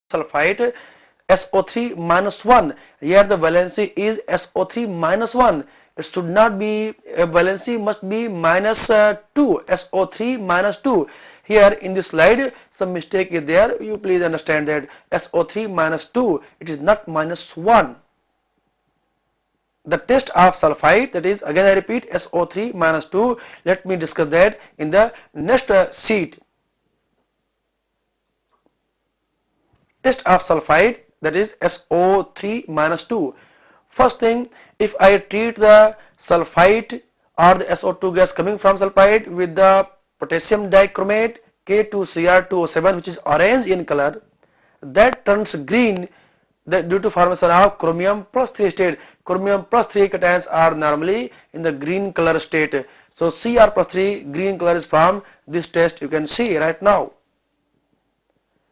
sulfite SO3 minus 1. Here the valency is SO3 minus 1. It should not be, valency must be minus 2, SO3 minus 2. Here in this slide some mistake is there. You please understand that SO3 minus 2, it is not minus 1. The test of sulfite, that is, again I repeat, SO3 minus 2. Let me discuss that in the next sheet. Test of sulfite, that is SO3 minus 2. First thing, if I treat the sulfite or the SO2 gas coming from sulfite with the potassium dichromate K2Cr2O7, which is orange in color, that turns green due to formation of chromium plus 3 state. Chromium plus 3 cations are normally in the green color state. So Cr plus 3 green color is formed. This test you can see right now.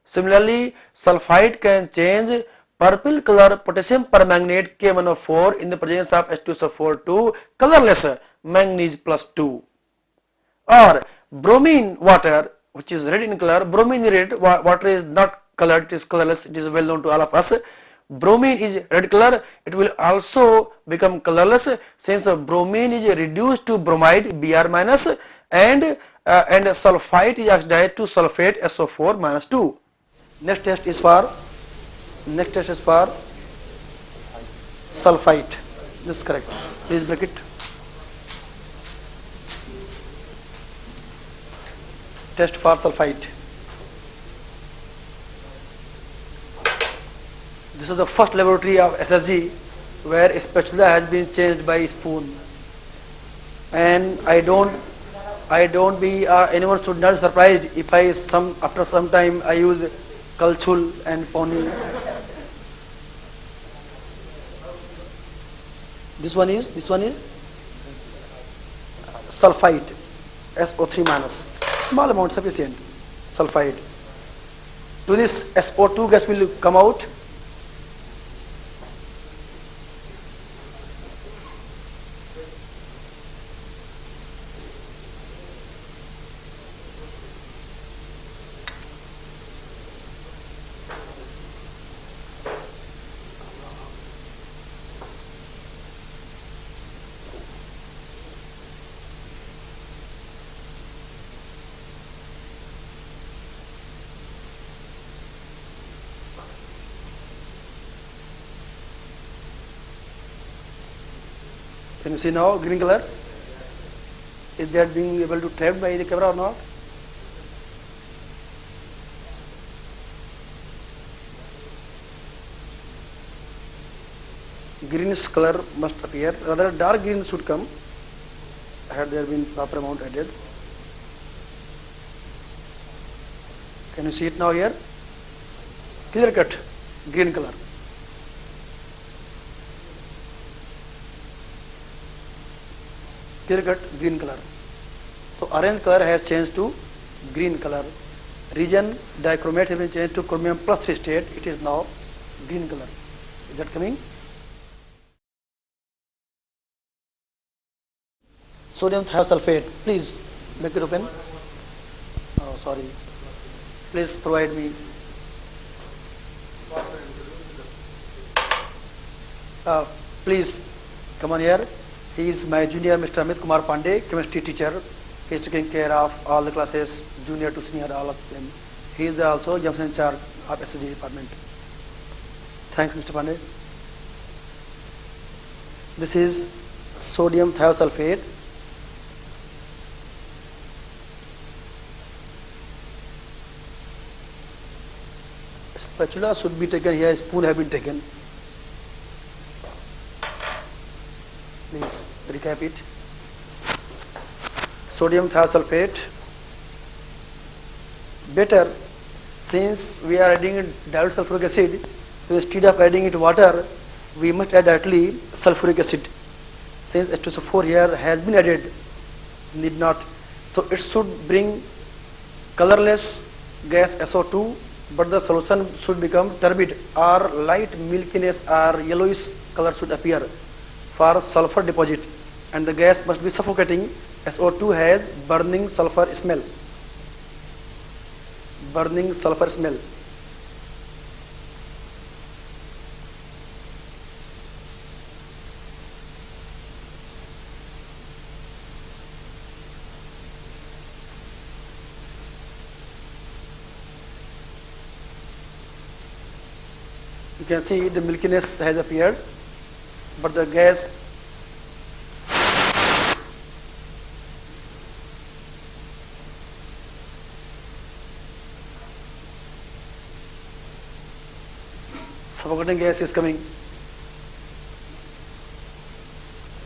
Similarly, sulfite can change purple color potassium permanganate K1O4 in the presence of H2SO4 to colorless manganese plus 2. Or bromine water, which is red in color, bromine red water is not colored, it is colorless, it is well known to all of us. Bromine is red color, it will also become colorless since bromine is reduced to bromide Br minus and sulfite is oxidized to sulfate SO4 minus 2. Next test is for sulfite. This is correct. Please break it. Test for sulfite. This is the first laboratory of SSG where a spatula has been changed by a spoon, and anyone should not be surprised if after some time I use kalchul and pony. This one is sulfite, SO3 minus, small amount sufficient sulfite. To this SO2 gas will come out. Can you see now green color? Is that being able to trapped by the camera or not? Greenish color must appear, rather dark green should come had there been proper amount added. Can you see it now here? Clear cut green color. Clear cut green color. So orange color has changed to green color. Region dichromate has been changed to chromium plus 3 state. It is now green color. Is that coming? Sodium thiosulfate. Please make it open. Oh, sorry. Please provide me. Please come on here. He is my junior, Mr. Amit Kumar Pandey, chemistry teacher. He is taking care of all the classes, junior to senior, all of them. He is also Johnson in charge of SSG department. Thanks, Mr. Pandey. This is sodium thiosulfate. Spatula should be taken here, spoon have been taken. Please recap it. Sodium thiosulfate. Better, since we are adding dilute sulfuric acid, so instead of adding it water, we must add directly sulfuric acid. Since H2SO4 here has been added, need not. So it should bring colorless gas SO2, but the solution should become turbid or light milkiness or yellowish color should appear for sulfur deposit, and the gas must be suffocating. SO2 has burning sulfur smell. Burning sulfur smell. You can see the milkiness has appeared, but the gas suffocating gas is coming.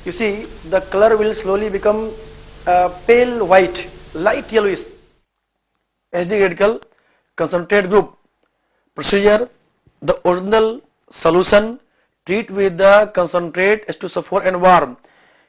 You see, the color will slowly become pale white, light yellowish. HD radical concentrate group. Procedure: the original solution, treat with the concentrate H2SO4 and warm.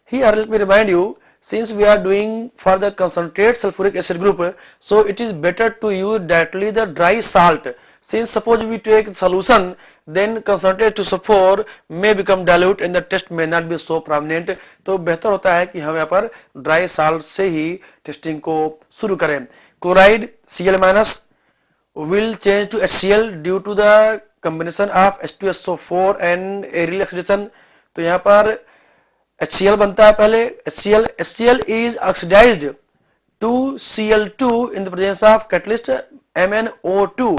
Here let me remind you, since we are doing for the concentrate sulfuric acid group, so it is better to use directly the dry salt. Since suppose we take solution, then concentrate H2SO4 may become dilute and the test may not be so prominent. तो बेहतर होता है कि हम यहाँ पर dry salt से ही testing को शुरू करें. Chloride Cl- will change to HCl due to the combination of H2SO4 and aryl oxidation. तो यहाँ पर HCl बनता है पहले. HCl is oxidized to Cl2 in the presence of catalyst MnO2.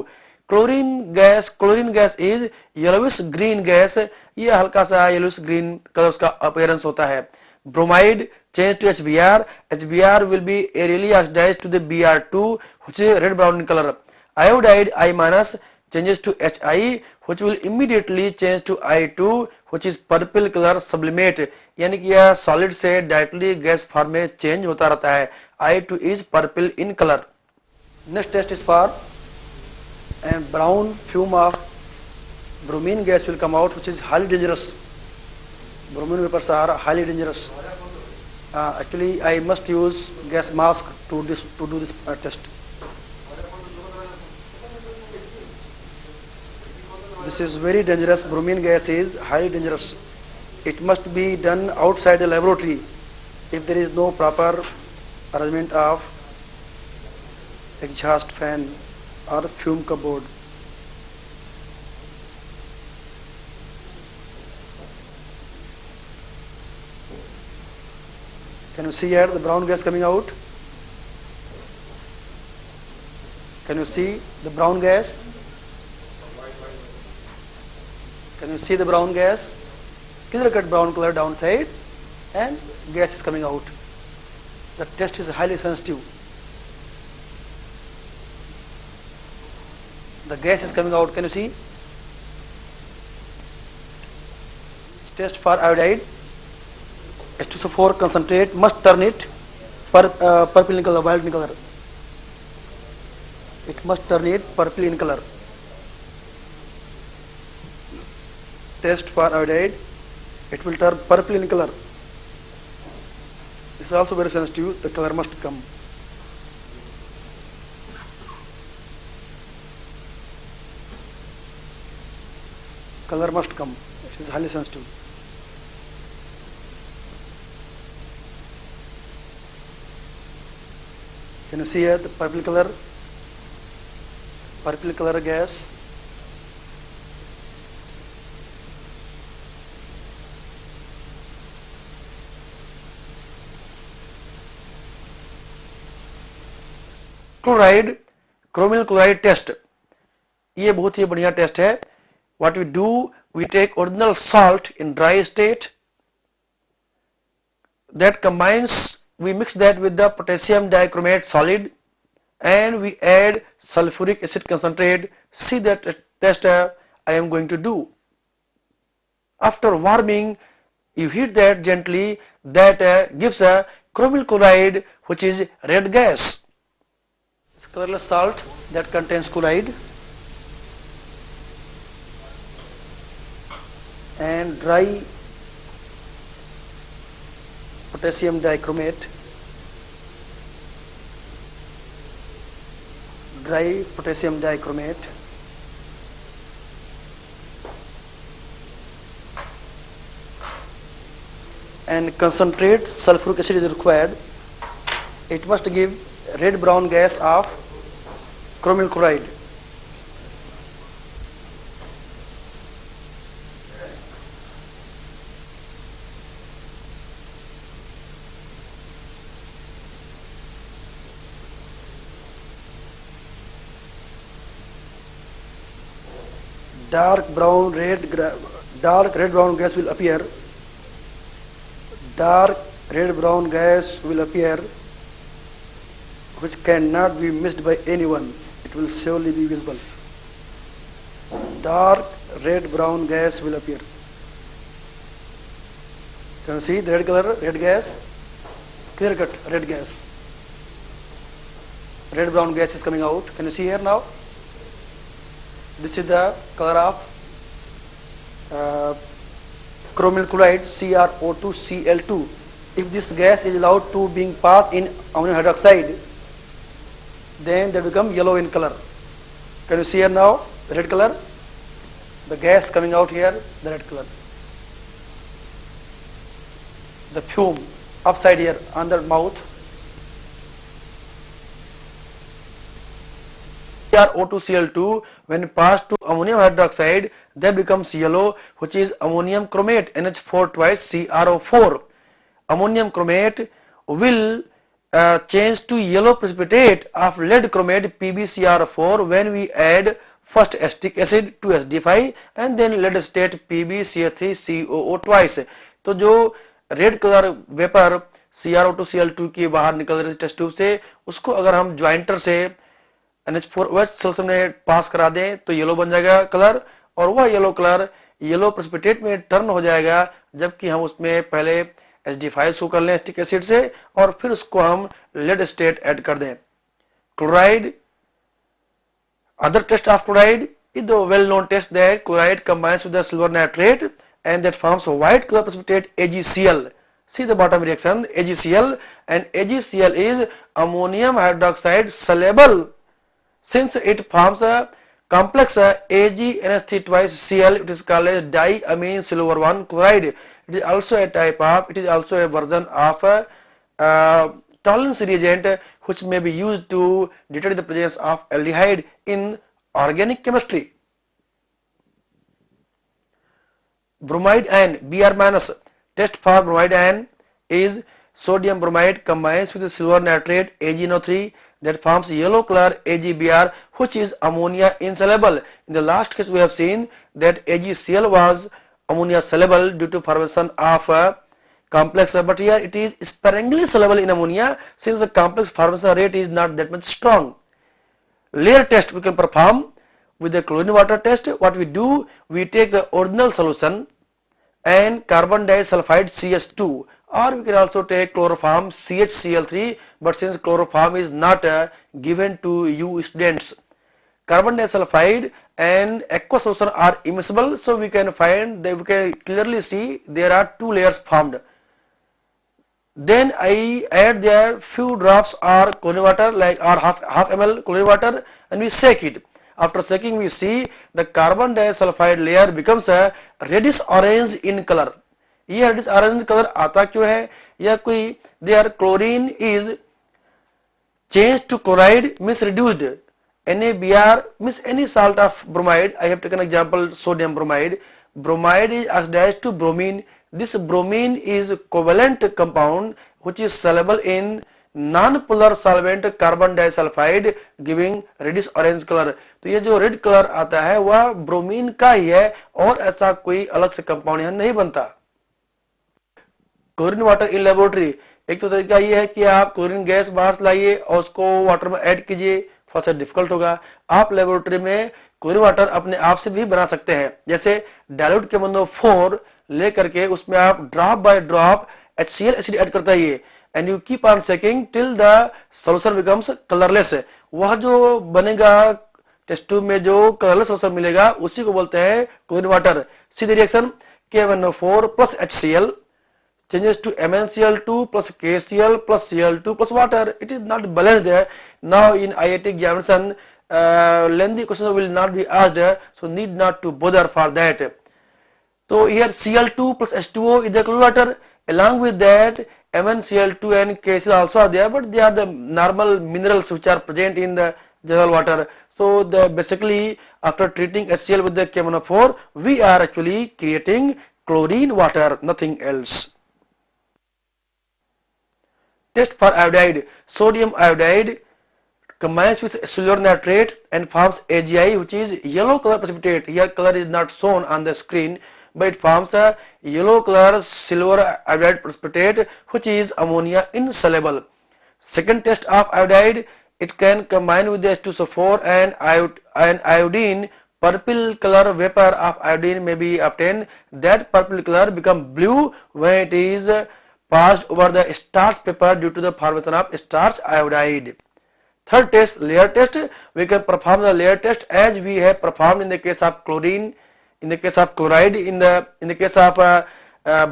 Chlorine gas is yellowish green gas. ये हल्का सा yellowish green colour का अपीयरेंस होता है. Bromide change to HBr. HBr will be aerially oxidized to the Br2, which is red brown in color. Iodide I- changes to Hi, which will immediately change to I2, which is purple color sublimate. यानी कि यह solid से directly gas form में change होता रहता है. I2 is purple in color. Next test is for and brown fume of bromine gas will come out, which is highly dangerous. Bromine vapors are highly dangerous. Actually, I must use gas mask to do this test. This is very dangerous. Bromine gas is highly dangerous. It must be done outside the laboratory if there is no proper arrangement of exhaust fan or fume cupboard. Can you see here the brown gas coming out? Can you see the brown gas? Can you see the brown gas? Clear cut brown color downside and gas is coming out. The test is highly sensitive. The gas is coming out. Can you see? Test for iodide. H2SO4 concentrate must turn it purple in color, violet in color. It must turn it purple in color. Test for iodide. It will turn purple in color. This is also very sensitive. The color must come. Color must come. It is highly sensitive. Can you see here the purple color? Purple color gas. Chloride chromyl chloride test. ये बहुत ही बढ़िया test है. What we do, we take original salt in dry state, that combines, we mix that with the potassium dichromate solid and we add sulfuric acid concentrate. See that test I am going to do. After warming, you heat that gently, that gives a chromyl chloride, which is red gas. It's colorless salt that contains chloride and dry potassium dichromate. Dry potassium dichromate. And concentrate sulfuric acid is required. It must give red brown gas of chromyl chloride. dark brown dark red brown gas will appear. Dark red brown gas will appear, which cannot be missed by anyone. It will surely be visible. Dark red brown gas will appear. Can you see the red color, red gas? Clear cut, red gas. Red brown gas is coming out. Can you see here now? This is the color of chromium chloride, CrO2Cl2. If this gas is allowed to being passed in ammonium hydroxide, then they become yellow in color. Can you see here now the red color? The gas coming out here, the red color. The fume upside here on the mouth. CrO2Cl2 when passed to ammonium hydroxide, that becomes yellow, which is ammonium chromate, NH4 twice CrO4. Ammonium chromate will change to yellow precipitate of lead chromate PbCr4 when we add first acetic acid to SD5 and then lead state PbCl3COO twice. तो जो red colour vapour CrO2Cl2 की बाहर निकल रही test tube से, उसको अगर हम ज्वाइंटर से NH4OH सल्फर में पास करा दें तो येलो बन जाएगा कलर, और वह येलो कलर येलो प्रेसिपिटेट में टर्न हो जाएगा, जबकि हम उसमें पहले SD5 को कर लें एसिटिक एसिड से और फिर उसको हम लेड स्टेट ऐड कर दें. Chloride, other test of chloride is the well known test that chloride combines with the silver nitrate and that forms a white color precipitate AgCl. See the bottom reaction, AgCl, and AgCl is ammonium hydroxide soluble. Since it forms a complex AgNH3 twice Cl, it is called as diamine silver 1 chloride. It is also a type of, it is also a version of tolerance reagent which may be used to detect the presence of aldehyde in organic chemistry. Bromide ion, Br minus. Test for bromide ion is sodium bromide combines with the silver nitrate AgNO3 that forms yellow color AgBr, which is ammonia insoluble. In the last case we have seen that AgCl was ammonia soluble due to formation of complex, but here it is sparingly soluble in ammonia since the complex formation rate is not that much strong. Layer test we can perform with the chlorine water test. What we do, we take the original solution and carbon disulfide CH2, or we can also take chloroform CHCl3, but since chloroform is not given to you students, carbon disulfide and aqueous solution are immiscible, so we can find that we can clearly see there are two layers formed. Then I add there few drops or chlorine water, like or half ml chlorine water, and we shake it. After shaking we see the carbon disulfide layer becomes a reddish orange in color. ये reddish orange color आता क्यों है? या कोई their chlorine is changed to chloride means reduced. NaBr means any salt of bromide. I have taken example sodium bromide. Bromide is oxidized to bromine. This bromine is covalent compound which is soluble in non-polar solvent carbon disulfide giving reddish orange color. तो ये जो red colour आता है वह bromine का ही है और ऐसा कोई अलग से कंपाउंड यहाँ नहीं बनता. क्लोरीन वाटर इन लेबोरेटरी, एक तो तरीका ये है कि आप क्लोरीन गैस बाहर से लाइए और उसको वाटर में ऐड कीजिए, थोड़ा सा डिफिकल्ट होगा. आप लेबोरेटरी में क्लोरीन वाटर अपने आप से भी बना सकते हैं. जैसे डाइल्यूट KMnO4 लेकर के उसमें आप drop by drop HCl acid add करते रहिए and you keep on shaking till the solution becomes colorless. वह जो बनेगा टेस्ट ट्यूब में जो कलरलेस सॉल्यूशन मिलेगा उसी को बोलते हैं chlorine water. See the reaction KMnO4 plus HCl changes to MnCl2 plus KCl plus Cl2 plus water. It is not balanced. Now in IIT examination lengthy questions will not be asked, so need not to bother for that. So here Cl2 plus H2O is the chlorine water. Along with that MnCl2 and KCl also are there, but they are the normal minerals which are present in the general water. So basically after treating HCl with the KMnO4 we are actually creating chlorine water, nothing else. Test for iodide, sodium iodide combines with silver nitrate and forms AgI, which is yellow color precipitate. Here color is not shown on the screen, but it forms a yellow color silver iodide precipitate, which is ammonia insoluble. Second test of iodide, it can combine with the H2SO4 and iodine. Purple color vapor of iodine may be obtained. That purple color become blue when it is passed over the starch paper due to the formation of starch iodide. Third test, layer test. We can perform the layer test as we have performed in the case of chlorine, in the case of chloride, in the case of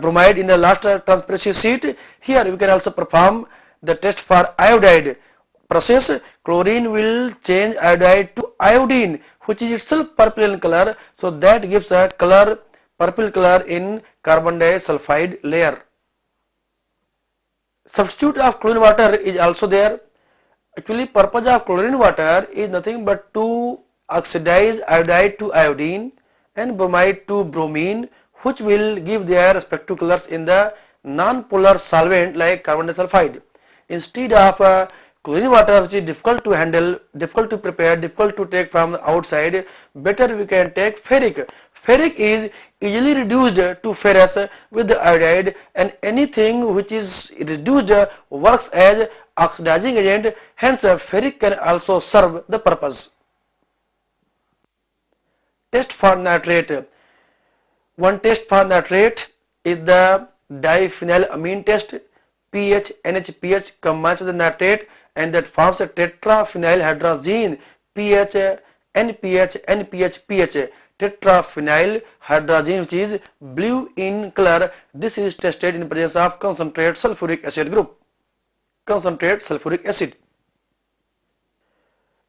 bromide in the last transparency sheet. Here we can also perform the test for iodide process. Chlorine will change iodide to iodine, which is itself purple in color, so that gives a color, purple color in carbon disulfide layer. Substitute of chlorine water is also there. Actually, purpose of chlorine water is nothing but to oxidize iodide to iodine and bromide to bromine, which will give their respective colors in the non-polar solvent like carbon disulfide. Instead of chlorine water, which is difficult to handle, difficult to prepare, difficult to take from the outside, better we can take ferric. Ferric is easily reduced to ferrous with the iodide, and anything which is reduced works as oxidizing agent, hence ferric can also serve the purpose. Test for nitrate. One test for nitrate is the diphenylamine test. pH, NH, combines with the nitrate and that forms a tetraphenyl hydrazine. pH, NPH, pH. Tetraphenyl hydrazine, which is blue in color. This is tested in presence of concentrate sulfuric acid group. Concentrate sulfuric acid.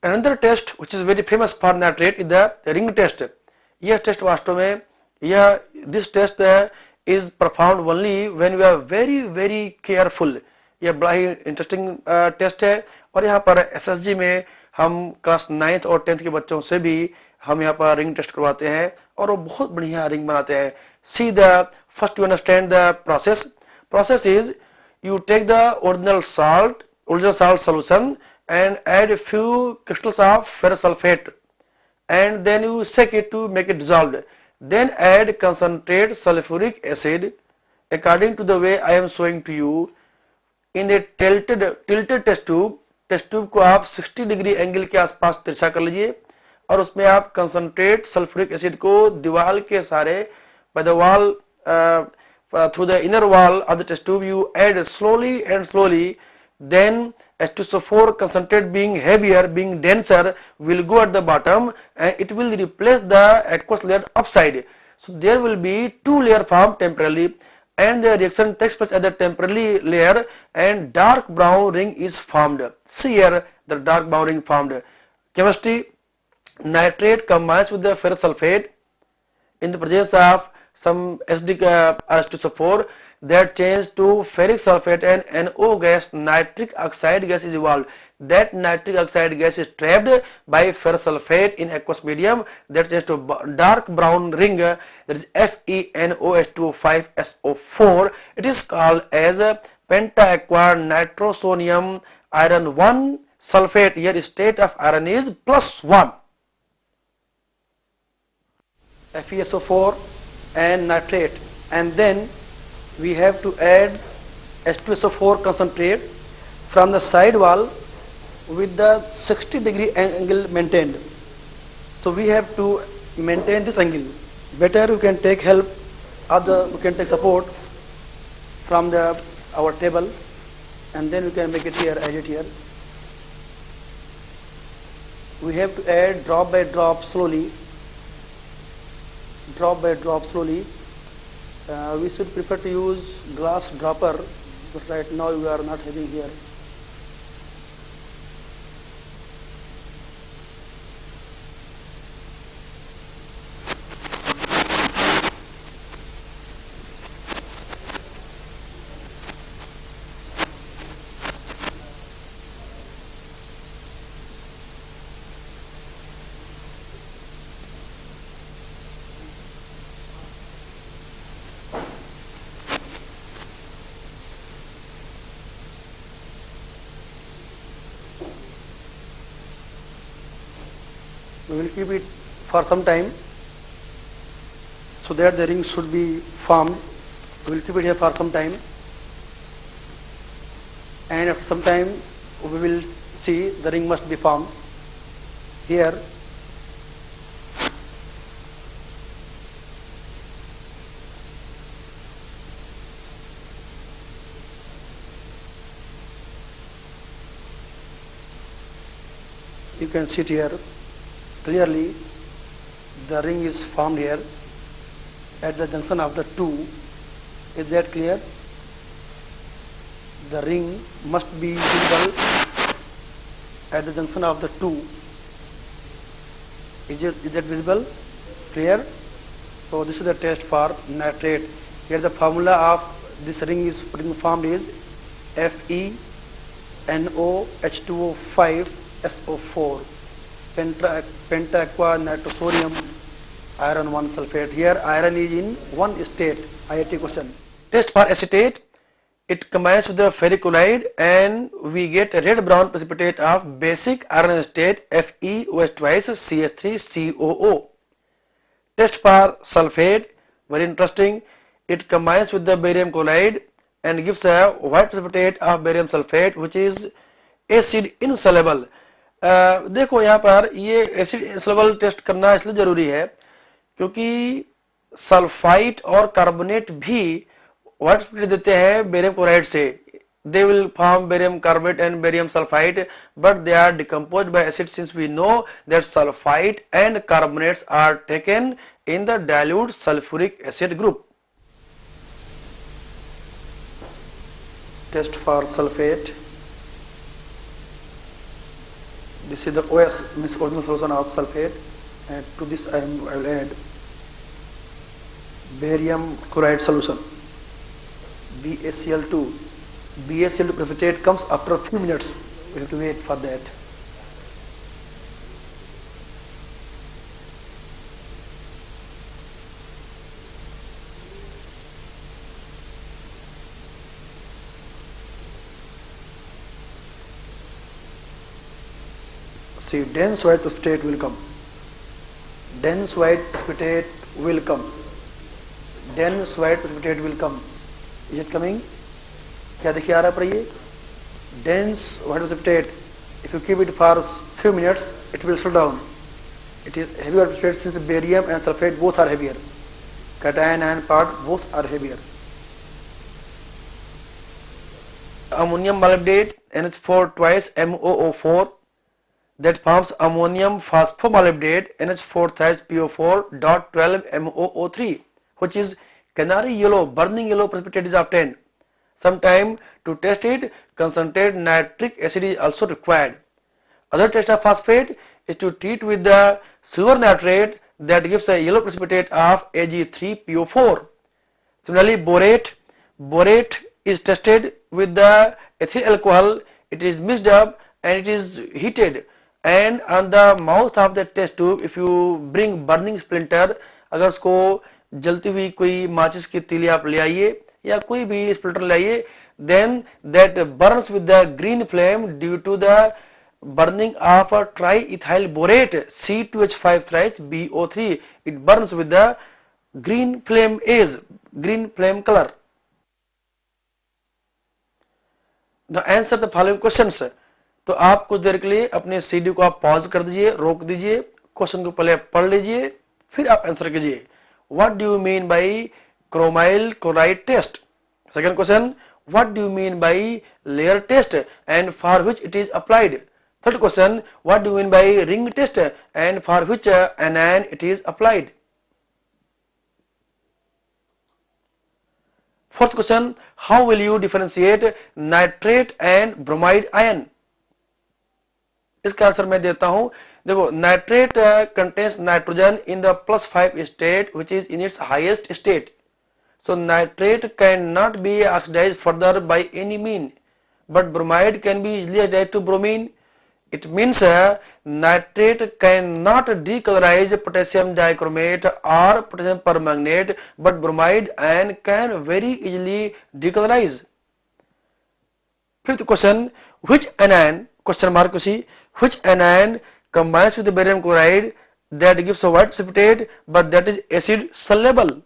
Another test which is very famous for nitrate is the ring test. यह test वास्तव में this test is performed only when we are very careful. यह बड़ा ही interesting test है और यहाँ पर SSG में हम क्लास 9th और 10th के बच्चों से भी हम यहाँ पर रिंग टेस्ट करवाते हैं और वो बहुत बढ़िया रिंग बनाते हैं. See the first you understand the process. Process is you take the original salt solution and add a few crystals of ferrous sulfate and then you shake it to make it dissolved. Then add concentrate sulfuric acid according to the way I am showing to you. In a tilted test tube को आप 60 degree angle के आसपास तिरछा कर लीजिए और उसमें आप कंसंट्रेट सल्फ्यूरिक एसिड को दीवार के सारे by the wall through the inner wall of the test tube you add slowly and slowly. Then H2SO4 concentrate being heavier, being denser, will go at the bottom and it will replace the aqueous layer upside. So there will be two layer formed temporarily and the reaction takes place at the temporary layer and dark brown ring is formed. See here the dark brown ring formed. Chemistry, nitrate combines with the ferrous sulfate in the presence of some H2SO4 that change to ferric sulfate and NO gas, nitric oxide gas is evolved. That nitric oxide gas is trapped by ferrous sulfate in aqueous medium that changes to dark brown ring, that is FeNO2O5SO4. It is called as penta-aqua nitrosonium iron 1 sulfate. Here state of iron is +1. FeSO4 and nitrate, and then we have to add H2SO4 concentrate from the side wall with the 60 degree angle maintained. So we have to maintain this angle. Better you can take help we can take support from our table and then we can make it here, add it here. We have to add drop by drop slowly. We should prefer to use glass dropper, but right now we are not having here. We will keep it for some time so that the ring should be formed. We will keep it here for some time, and after some time we will see the ring must be formed. Here you can see it here clearly, the ring is formed here at the junction of the two. Is that clear? The ring must be visible at the junction of the two. Is that visible? Clear? So this is the test for nitrate. Here the formula of this ring is formed is FeNOH2O5SO4 penta aqua nitrosodium iron 1 sulfate. Here iron is in one state. IIT question. Test for acetate. It combines with the ferric chloride and we get a red brown precipitate of basic iron acetate FeOH twice CH3COO. Test for sulfate. Very interesting. It combines with the barium chloride and gives a white precipitate of barium sulfate which is acid insoluble. देखो यहाँ पर ये acid insoluble test करना इसलिए जरूरी है क्योंकि sulphite और कार्बोनेट भी व्हाइट स्प्लिट देते हैं बेरियम क्लोराइड से. They will form barium carbonate and barium sulfite, but they are decomposed by acid since we know that sulfite and carbonates are taken in the dilute sulfuric acid group. Test for sulfate. This is the OS, means original solution of sulfate, and to this I will add barium chloride solution, BaCl2. BaCl2 precipitate comes after a few minutes. We have to wait for that. See, dense white precipitate will come. Dense white precipitate will come. Dense white precipitate will come. Is it coming? क्या देखिए आ रहा पर ये dense white precipitate. If you keep it for few minutes, it will slow down. It is heavy white precipitate since barium and sulfate both are heavier. Cation and part both are heavier. Ammonium molybdate NH4 twice MOO4 that forms ammonium phosphomolybdate NH4 thrice PO4 dot 12 MOO3, which is canary yellow, burning yellow precipitate is obtained. Sometime to test it, concentrated nitric acid is also required. Other test of phosphate is to treat with the silver nitrate that gives a yellow precipitate of Ag3PO4. Similarly, borate is tested with the ethyl alcohol. It is mixed up and it is heated. And on the mouth of the test tube, if you bring burning splinter, अगर उसको जलती हुई कोई माचिस की तीली आप ले आइए या कोई भी स्प्लिटर ले आइए, then that burns with the green flame due to the burning of a triethyl borate C2H5 thrice BO3. It burns with the green flame color. Now answer the following questions. तो आप कुछ देर के लिए अपने CD को आप pause कर दीजिए, रोक दीजिए, क्वेश्चन को पहले पढ़ लीजिए, फिर आप आंसर कीजिए. What do you mean by chromyl chloride test? Second question, what do you mean by layer test and for which it is applied? Third question, what do you mean by ring test and for which anion it is applied? Fourth question, how will you differentiate nitrate and bromide ion? इसका answer मैं देता हूं. देखो, nitrate contains nitrogen in the +5 state which is in its highest state. So nitrate cannot be oxidized further by any mean, but bromide can be easily oxidized to bromine. It means nitrate cannot decolorize potassium dichromate or potassium permanganate, but bromide ion can very easily decolorize. Fifth question, which anion, question mark you see, which anion combines with the barium chloride that gives a white precipitate but that is acid soluble.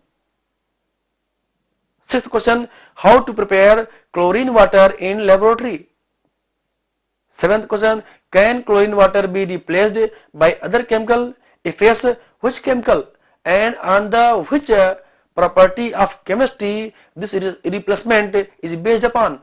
Sixth question, how to prepare chlorine water in laboratory? Seventh question, can chlorine water be replaced by other chemical? If yes, which chemical? And on the which property of chemistry this replacement is based upon?